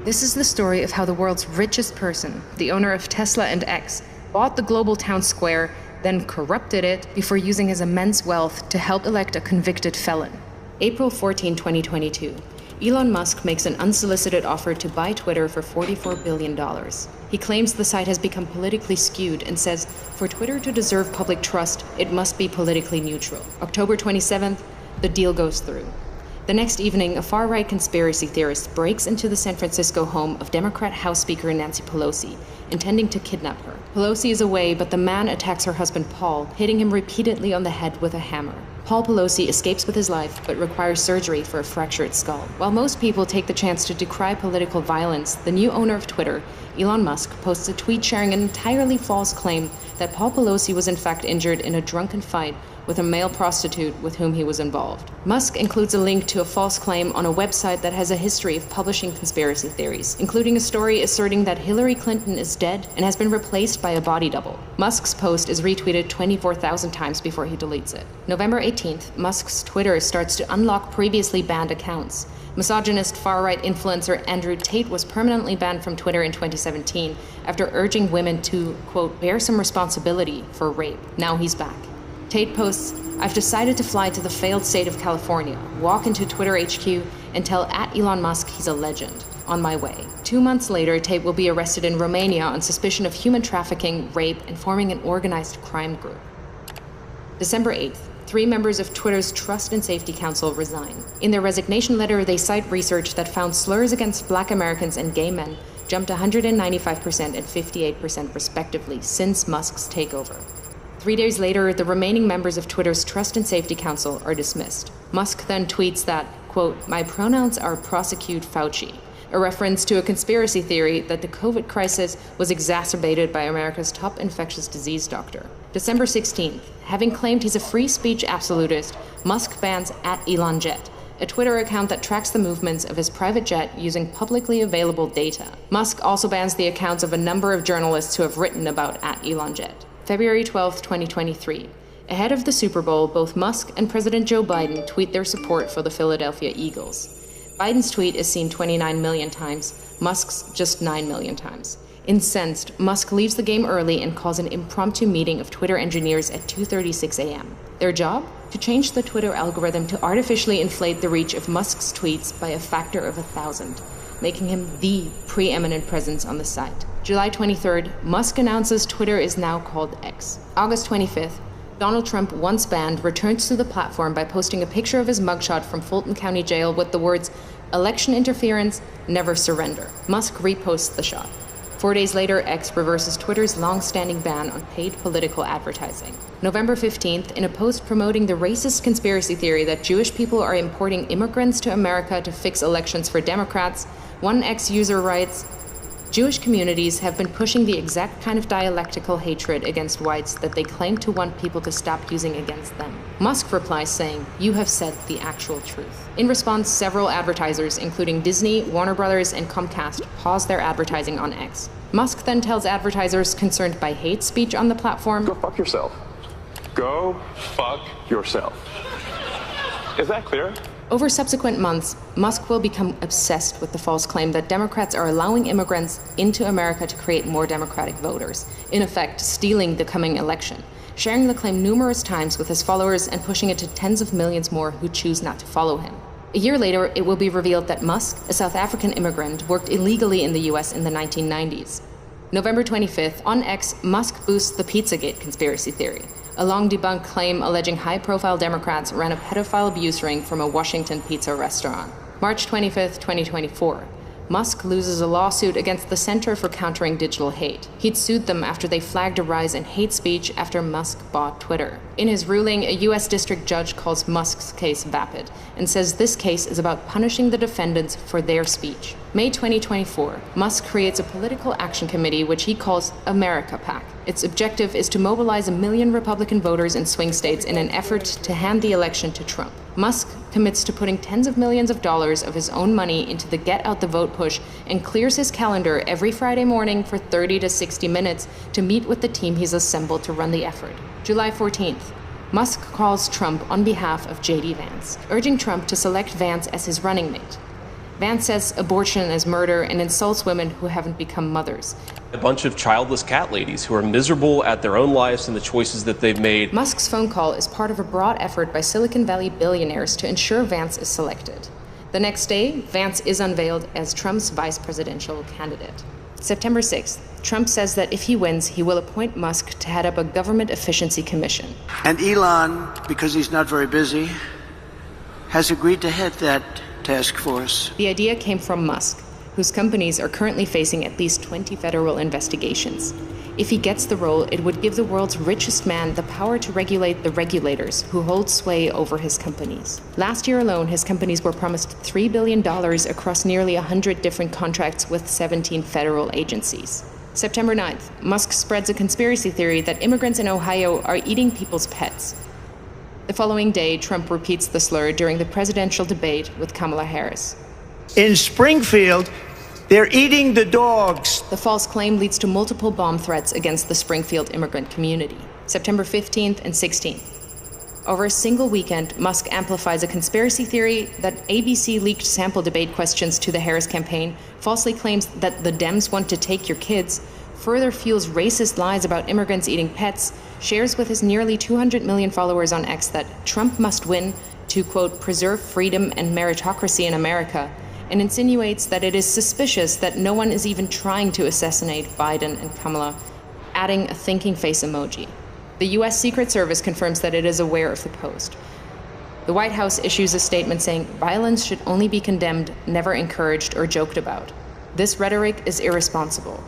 This is the story of how the world's richest person, the owner of Tesla and X, bought the global town square, then corrupted it before using his immense wealth to help elect a convicted felon. April 14, 2022. Elon Musk makes an unsolicited offer to buy Twitter for $44 billion. He claims the site has become politically skewed and says, for Twitter to deserve public trust, it must be politically neutral. October 27th, the deal goes through. The next evening, a far-right conspiracy theorist breaks into the San Francisco home of Democrat House Speaker Nancy Pelosi, intending to kidnap her. Pelosi is away, but the man attacks her husband Paul, hitting him repeatedly on the head with a hammer. Paul Pelosi escapes with his life, but requires surgery for a fractured skull. While most people take the chance to decry political violence, the new owner of Twitter, Elon Musk, posts a tweet sharing an entirely false claim that Paul Pelosi was in fact injured in a drunken fight with a male prostitute with whom he was involved. Musk includes a link to a false claim on a website that has a history of publishing conspiracy theories, including a story asserting that Hillary Clinton is dead and has been replaced by a body double. Musk's post is retweeted 24,000 times before he deletes it. November 18th, Musk's Twitter starts to unlock previously banned accounts. Misogynist far-right influencer Andrew Tate was permanently banned from Twitter in 2017 after urging women to, quote, bear some responsibility for rape. Now he's back. Tate posts, I've decided to fly to the failed state of California, walk into Twitter HQ, and tell @Elon Musk he's a legend. On my way. 2 months later, Tate will be arrested in Romania on suspicion of human trafficking, rape, and forming an organized crime group. December 8th. 3 members of Twitter's Trust and Safety Council resign. In their resignation letter, they cite research that found slurs against Black Americans and gay men jumped 195% and 58% respectively since Musk's takeover. 3 days later, the remaining members of Twitter's Trust and Safety Council are dismissed. Musk then tweets that, quote, my pronouns are prosecute Fauci, a reference to a conspiracy theory that the COVID crisis was exacerbated by America's top infectious disease doctor. December 16th, having claimed he's a free speech absolutist, Musk bans @ElonJet, a Twitter account that tracks the movements of his private jet using publicly available data. Musk also bans the accounts of a number of journalists who have written about @ElonJet. February 12, 2023. Ahead of the Super Bowl, both Musk and President Joe Biden tweet their support for the Philadelphia Eagles. Biden's tweet is seen 29 million times, Musk's just 9 million times. Incensed, Musk leaves the game early and calls an impromptu meeting of Twitter engineers at 2:36 a.m. Their job? To change the Twitter algorithm to artificially inflate the reach of Musk's tweets by a factor of 1,000, making him the preeminent presence on the site. July 23rd, Musk announces Twitter is now called X. August 25th, Donald Trump, once banned, returns to the platform by posting a picture of his mugshot from Fulton County Jail with the words, election interference, never surrender. Musk reposts the shot. 4 days later, X reverses Twitter's long-standing ban on paid political advertising. November 15th, in a post promoting the racist conspiracy theory that Jewish people are importing immigrants to America to fix elections for Democrats, one X user writes, Jewish communities have been pushing the exact kind of dialectical hatred against whites that they claim to want people to stop using against them. Musk replies saying, you have said the actual truth. In response, several advertisers, including Disney, Warner Brothers, and Comcast, pause their advertising on X. Musk then tells advertisers concerned by hate speech on the platform, go fuck yourself. Go fuck yourself. Is that clear? Over subsequent months, Musk will become obsessed with the false claim that Democrats are allowing immigrants into America to create more Democratic voters, in effect stealing the coming election, sharing the claim numerous times with his followers and pushing it to tens of millions more who choose not to follow him. A year later, it will be revealed that Musk, a South African immigrant, worked illegally in the US in the 1990s. November 25th, on X, Musk boosts the Pizzagate conspiracy theory, a long-debunked claim alleging high-profile Democrats ran a pedophile abuse ring from a Washington pizza restaurant. March 25th, 2024. Musk loses a lawsuit against the Center for Countering Digital Hate. He'd sued them after they flagged a rise in hate speech after Musk bought Twitter. In his ruling, a U.S. district judge calls Musk's case vapid and says this case is about punishing the defendants for their speech. May 2024, Musk creates a political action committee which he calls America PAC. Its objective is to mobilize 1 million Republican voters in swing states in an effort to hand the election to Trump. Musk commits to putting tens of millions of dollars of his own money into the Get Out the Vote push and clears his calendar every Friday morning for 30 to 60 minutes to meet with the team he's assembled to run the effort. July 14th, Musk calls Trump on behalf of J.D. Vance, urging Trump to select Vance as his running mate. Vance says abortion is murder and insults women who haven't become mothers. A bunch of childless cat ladies who are miserable at their own lives and the choices that they've made. Musk's phone call is part of a broad effort by Silicon Valley billionaires to ensure Vance is selected. The next day, Vance is unveiled as Trump's vice presidential candidate. September 6th, Trump says that if he wins, he will appoint Musk to head up a government efficiency commission. And Elon, because he's not very busy, has agreed to head that task force. The idea came from Musk, whose companies are currently facing at least 20 federal investigations. If he gets the role, it would give the world's richest man the power to regulate the regulators who hold sway over his companies. Last year alone, his companies were promised $3 billion across nearly 100 different contracts with 17 federal agencies. September 9th, Musk spreads a conspiracy theory that immigrants in Ohio are eating people's pets. The following day, Trump repeats the slur during the presidential debate with Kamala Harris. In Springfield, they're eating the dogs. The false claim leads to multiple bomb threats against the Springfield immigrant community. September 15th and 16th. Over a single weekend, Musk amplifies a conspiracy theory that ABC leaked sample debate questions to the Harris campaign, falsely claims that the Dems want to take your kids, further fuels racist lies about immigrants eating pets, shares with his nearly 200 million followers on X that Trump must win to, quote, preserve freedom and meritocracy in America, and insinuates that it is suspicious that no one is even trying to assassinate Biden and Kamala, adding a thinking face emoji. The U.S. Secret Service confirms that it is aware of the post. The White House issues a statement saying violence should only be condemned, never encouraged or joked about. This rhetoric is irresponsible.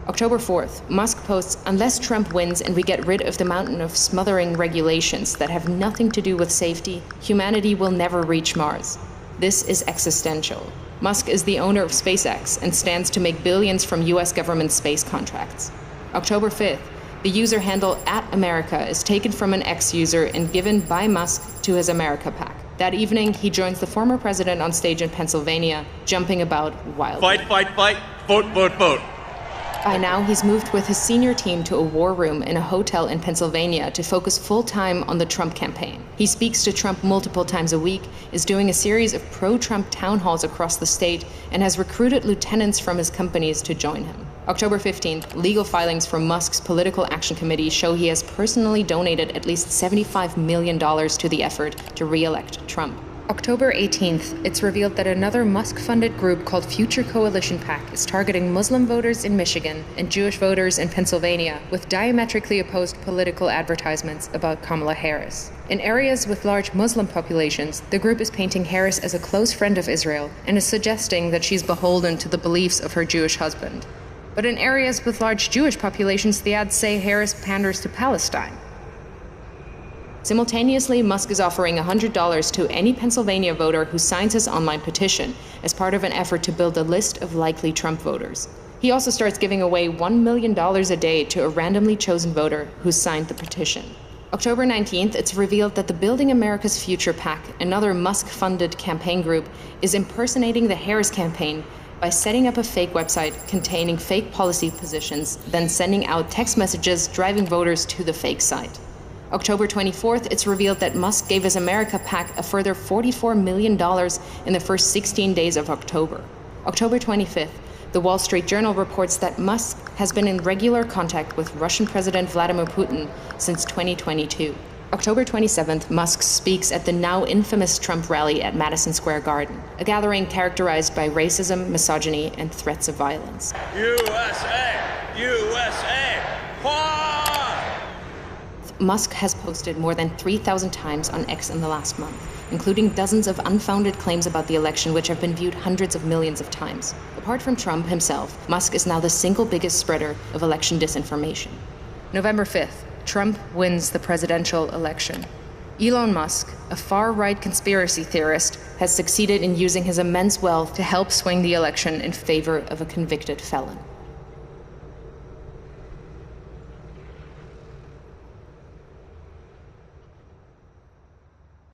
October 4th, Musk posts, unless Trump wins and we get rid of the mountain of smothering regulations that have nothing to do with safety, humanity will never reach Mars. This is existential. Musk is the owner of SpaceX and stands to make billions from US government space contracts. October 5th, the user handle @America is taken from an X user and given by Musk to his America PAC. That evening, he joins the former president on stage in Pennsylvania, jumping about wildly. Fight, vote. By now, he's moved with his senior team to a war room in a hotel in Pennsylvania to focus full-time on the Trump campaign. He speaks to Trump multiple times a week, is doing a series of pro-Trump town halls across the state, and has recruited lieutenants from his companies to join him. October 15th, legal filings from Musk's Political Action Committee show he has personally donated at least $75 million to the effort to re-elect Trump. October 18th, it's revealed that another Musk-funded group called Future Coalition PAC is targeting Muslim voters in Michigan and Jewish voters in Pennsylvania with diametrically opposed political advertisements about Kamala Harris. In areas with large Muslim populations, the group is painting Harris as a close friend of Israel and is suggesting that she's beholden to the beliefs of her Jewish husband. But in areas with large Jewish populations, the ads say Harris panders to Palestine. Simultaneously, Musk is offering $100 to any Pennsylvania voter who signs his online petition as part of an effort to build a list of likely Trump voters. He also starts giving away $1 million a day to a randomly chosen voter who signed the petition. October 19th, it's revealed that the Building America's Future PAC, another Musk-funded campaign group, is impersonating the Harris campaign by setting up a fake website containing fake policy positions, then sending out text messages driving voters to the fake site. October 24th, it's revealed that Musk gave his America PAC a further $44 million in the first 16 days of October. October 25th, the Wall Street Journal reports that Musk has been in regular contact with Russian President Vladimir Putin since 2022. October 27th, Musk speaks at the now infamous Trump rally at Madison Square Garden, a gathering characterized by racism, misogyny, and threats of violence. USA! Musk has posted more than 3,000 times on X in the last month, including dozens of unfounded claims about the election which have been viewed hundreds of millions of times. Apart from Trump himself, Musk is now the single biggest spreader of election disinformation. November 5th, Trump wins the presidential election. Elon Musk, a far-right conspiracy theorist, has succeeded in using his immense wealth to help swing the election in favor of a convicted felon.